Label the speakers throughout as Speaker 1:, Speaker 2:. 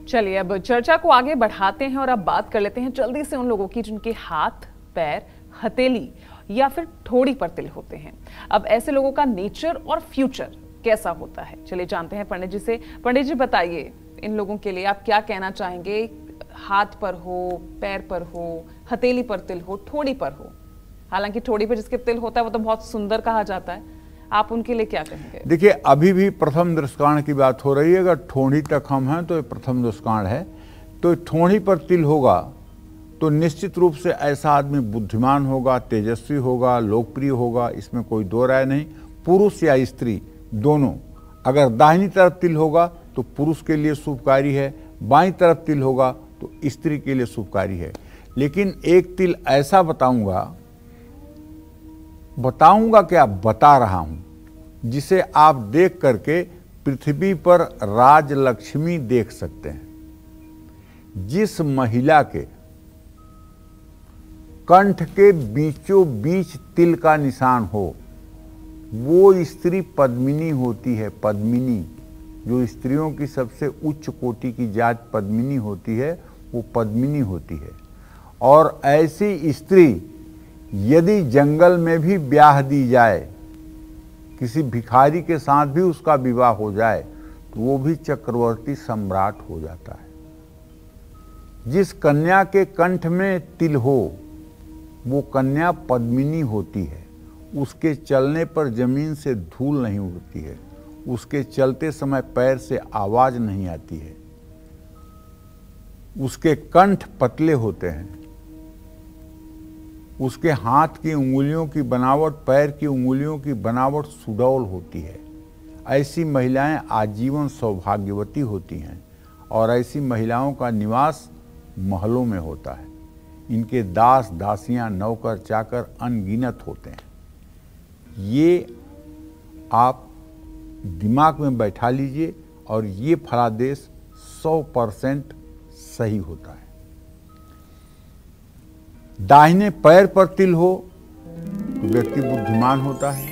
Speaker 1: चलिए अब चर्चा को आगे बढ़ाते हैं और अब बात कर लेते हैं जल्दी से उन लोगों की जिनके हाथ, पैर, हथेली या फिर ठोड़ी पर तिल होते हैं। अब ऐसे लोगों का नेचर और फ्यूचर कैसा होता है, चलिए जानते हैं पंडित जी से। पंडित जी बताइए, इन लोगों के लिए आप क्या कहना चाहेंगे? हाथ पर हो, पैर पर हो, हथेली पर तिल हो, ठोड़ी पर हो। हालांकि ठोड़ी पर जिसके तिल होता है वो तो बहुत सुंदर कहा जाता है, आप उनके लिए क्या कहेंगे?
Speaker 2: देखिए, अभी भी प्रथम दृष्कांड की बात हो रही है। अगर ठोड़ी तक हम हैं तो ये प्रथम दृष्कांड है। तो ठोड़ी पर तिल होगा तो निश्चित रूप से ऐसा आदमी बुद्धिमान होगा, तेजस्वी होगा, लोकप्रिय होगा, इसमें कोई दो राय नहीं। पुरुष या स्त्री दोनों। अगर दाहिनी तरफ तिल होगा तो पुरुष के लिए शुभकारी है, बाईं तरफ तिल होगा तो स्त्री के लिए शुभकारी है। लेकिन एक तिल ऐसा बताऊंगा क्या, बता रहा हूं, जिसे आप देख करके पृथ्वी पर राजलक्ष्मी देख सकते हैं। जिस महिला के कंठ के बीचों बीच तिल का निशान हो वो स्त्री पद्मिनी होती है। पद्मिनी, जो स्त्रियों की सबसे उच्च कोटि की जात पद्मिनी होती है, वो पद्मिनी होती है। और ऐसी स्त्री यदि जंगल में भी ब्याह दी जाए, किसी भिखारी के साथ भी उसका विवाह हो जाए, तो वो भी चक्रवर्ती सम्राट हो जाता है। जिस कन्या के कंठ में तिल हो वो कन्या पद्मिनी होती है। उसके चलने पर जमीन से धूल नहीं उड़ती है, उसके चलते समय पैर से आवाज नहीं आती है, उसके कंठ पतले होते हैं, उसके हाथ की उंगलियों की बनावट, पैर की उंगलियों की बनावट सुडौल होती है। ऐसी महिलाएं आजीवन सौभाग्यवती होती हैं और ऐसी महिलाओं का निवास महलों में होता है। इनके दास दासियां, नौकर चाकर अनगिनत होते हैं। ये आप दिमाग में बैठा लीजिए और ये फलादेश 100% सही होता है। दाहिने पैर पर तिल हो तो व्यक्ति बुद्धिमान होता है,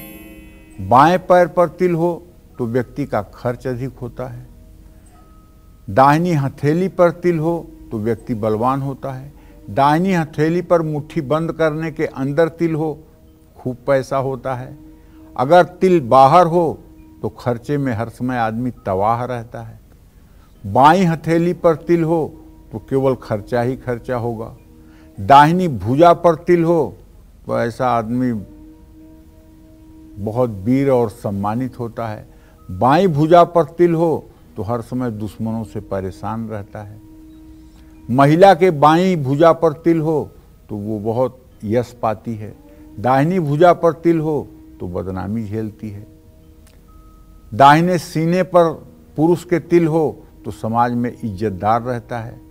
Speaker 2: बाएं पैर पर तिल हो तो व्यक्ति का खर्च अधिक होता है, दाहिनी हथेली पर तिल हो तो व्यक्ति बलवान होता है, दाहिनी हथेली पर मुट्ठी बंद करने के अंदर तिल हो खूब पैसा होता है, अगर तिल बाहर हो तो खर्चे में हर समय आदमी तबाह रहता है, बाईं हथेली पर तिल हो तो केवल खर्चा ही खर्चा होगा, दाहिनी भुजा पर तिल हो तो ऐसा आदमी बहुत वीर और सम्मानित होता है, बाईं भुजा पर तिल हो तो हर समय दुश्मनों से परेशान रहता है, महिला के बाईं भुजा पर तिल हो तो वो बहुत यश पाती है, दाहिनी भुजा पर तिल हो तो बदनामी झेलती है, दाहिने सीने पर पुरुष के तिल हो तो समाज में इज्जतदार रहता है,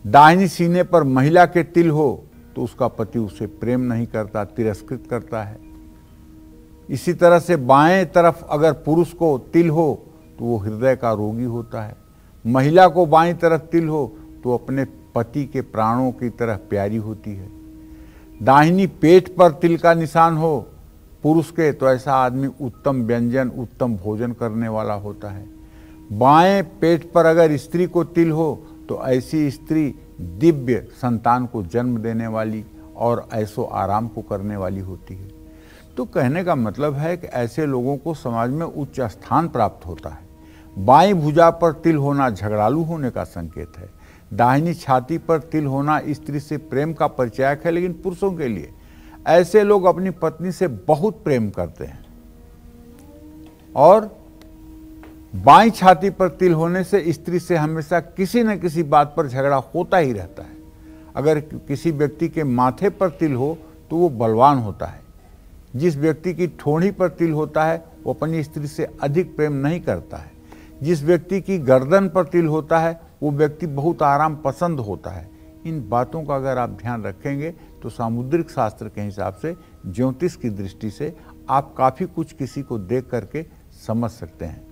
Speaker 2: दाहिनी सीने पर महिला के तिल हो तो उसका पति उसे प्रेम नहीं करता, तिरस्कृत करता है। इसी तरह से बाएं तरफ अगर पुरुष को तिल हो तो वो हृदय का रोगी होता है, महिला को बाईं तरफ तिल हो तो अपने पति के प्राणों की तरह प्यारी होती है, दाहिनी पेट पर तिल का निशान हो पुरुष के तो ऐसा आदमी उत्तम व्यंजन, उत्तम भोजन करने वाला होता है, बाएं पेट पर अगर स्त्री को तिल हो तो ऐसी स्त्री दिव्य संतान को जन्म देने वाली और ऐसो आराम को करने वाली होती है। तो कहने का मतलब है कि ऐसे लोगों को समाज में उच्च स्थान प्राप्त होता है। बाईं भुजा पर तिल होना झगड़ालू होने का संकेत है, दाहिनी छाती पर तिल होना स्त्री से प्रेम का परिचायक है। लेकिन पुरुषों के लिए ऐसे लोग अपनी पत्नी से बहुत प्रेम करते हैं और बाईं छाती पर तिल होने से स्त्री से हमेशा किसी न किसी बात पर झगड़ा होता ही रहता है। अगर किसी व्यक्ति के माथे पर तिल हो तो वो बलवान होता है, जिस व्यक्ति की ठोड़ी पर तिल होता है वो अपनी स्त्री से अधिक प्रेम नहीं करता है, जिस व्यक्ति की गर्दन पर तिल होता है वो व्यक्ति बहुत आराम पसंद होता है। इन बातों का अगर आप ध्यान रखेंगे तो सामुद्रिक शास्त्र के हिसाब से, ज्योतिष की दृष्टि से आप काफ़ी कुछ किसी को देख करके समझ सकते हैं।